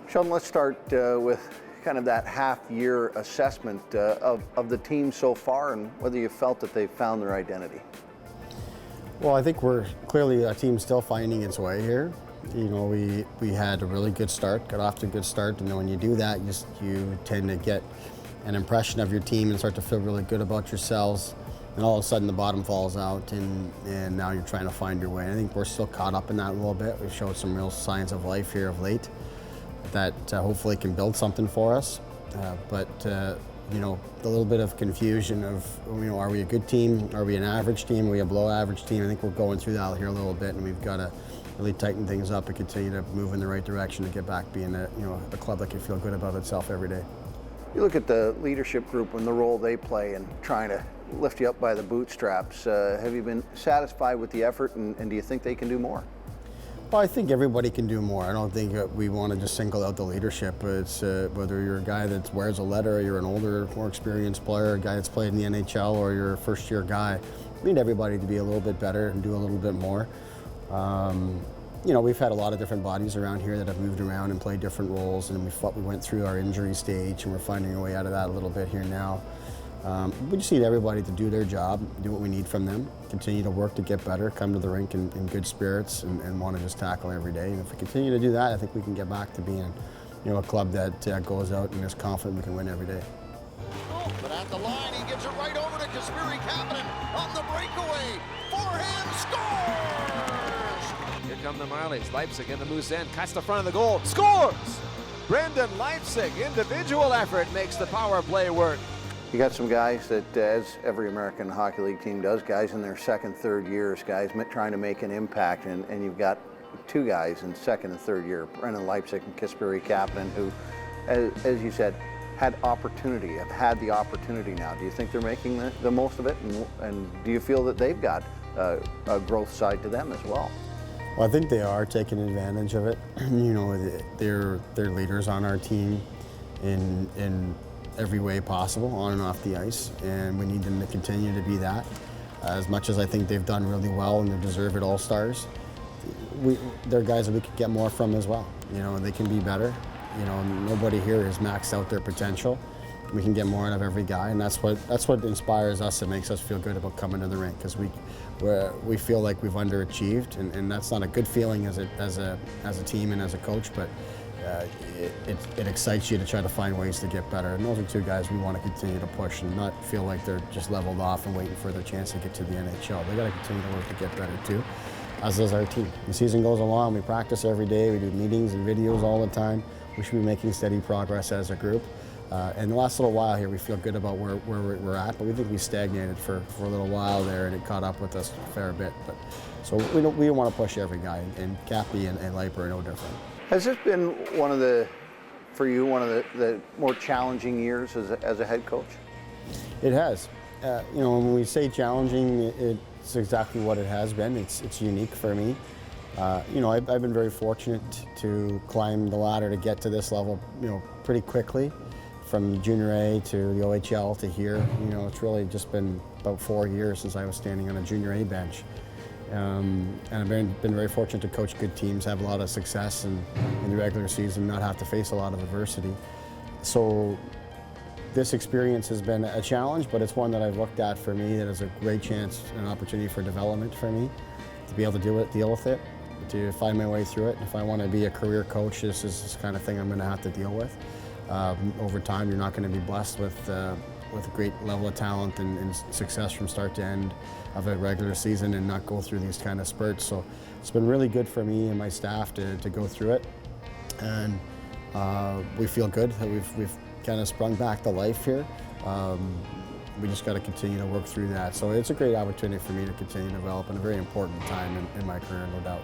Sheldon, let's start with kind of that half-year assessment of the team so far and whether you felt that they've found their identity. Well, I think we're clearly a team still finding its way here. You know, we had a really good start, got off to a good start, and then when you do that, you tend to get an impression of your team and start to feel really good about yourselves. And all of a sudden the bottom falls out and now you're trying to find your way. I think we're still caught up in that a little bit. We've showed some real signs of life here of late that hopefully can build something for us. You know, the little bit of confusion of, you know, are we a good team? Are we an average team? Are we a below average team? I think we're going through that here a little bit, and we've got to really tighten things up and continue to move in the right direction to get back being a club that can feel good about itself every day. You look at the leadership group and the role they play in trying to lift you up by the bootstraps. Have you been satisfied with the effort, and do you think they can do more? Well, I think everybody can do more. I don't think we want to just single out the leadership. It's whether you're a guy that wears a letter, or you're an older, more experienced player, a guy that's played in the NHL, or you're a first-year guy. We need everybody to be a little bit better and do a little bit more. You know, we've had a lot of different bodies around here that have moved around and played different roles, and we went through our injury stage, and we're finding our way out of that a little bit here now. We just need everybody to do their job, do what we need from them, continue to work to get better, come to the rink in good spirits, and want to just tackle every day. And if we continue to do that, I think we can get back to being, you know, a club that goes out and is confident we can win every day. Oh, but at the line, he gives it right over to Kasperi on the breakaway. Forehand scores! Here come the Marlies. Leipzig in the Moose End, cuts the front of the goal, scores! Brendan Leipzig, individual effort, makes the power play work. You got some guys that, as every American Hockey League team does, guys in their second, third years, guys trying to make an impact, and you've got two guys in second and third year, Brendan Leipzig and Kasperi Kapanen, who, as you said, have had the opportunity now. Do you think they're making the most of it, and do you feel that they've got a growth side to them as well? Well, I think they are taking advantage of it. You know, they're leaders on our team in every way possible, on and off the ice, and we need them to continue to be that. As much as I think they've done really well and they deserve it all-stars, they're guys that we could get more from as well. You know, they can be better. You know, nobody here has maxed out their potential. We can get more out of every guy, and that's what inspires us and makes us feel good about coming to the rink, because we feel like we've underachieved, and that's not a good feeling as a team and as a coach, but it excites you to try to find ways to get better. And those are two guys we want to continue to push and not feel like they're just leveled off and waiting for their chance to get to the NHL. They got to continue to work to get better too, as does our team. The season goes along, we practice every day, we do meetings and videos all the time. We should be making steady progress as a group. And the last little while here, we feel good about where we're at, but we think we stagnated for a little while there, and it caught up with us a fair bit. But so we don't want to push every guy, and Cappy and Leiper are no different. Has this been one of the more challenging years as a head coach? It has. You know, when we say challenging, it's exactly what it has been. It's unique for me. You know, I've been very fortunate to climb the ladder to get to this level, you know, pretty quickly, from junior A to the OHL to here. You know, it's really just been about 4 years since I was standing on a junior A bench. And I've been very fortunate to coach good teams, have a lot of success in the regular season, not have to face a lot of adversity. So this experience has been a challenge, but it's one that I've looked at for me that is a great chance and opportunity for development for me, to be able to deal with it, to find my way through it. If I want to be a career coach, this is the kind of thing I'm going to have to deal with. Over time, you're not going to be blessed with a great level of talent and success from start to end of a regular season and not go through these kind of spurts. So it's been really good for me and my staff to go through it. And we feel good that we've kind of sprung back to life here. We just got to continue to work through that. So it's a great opportunity for me to continue to develop, and a very important time in my career, no doubt.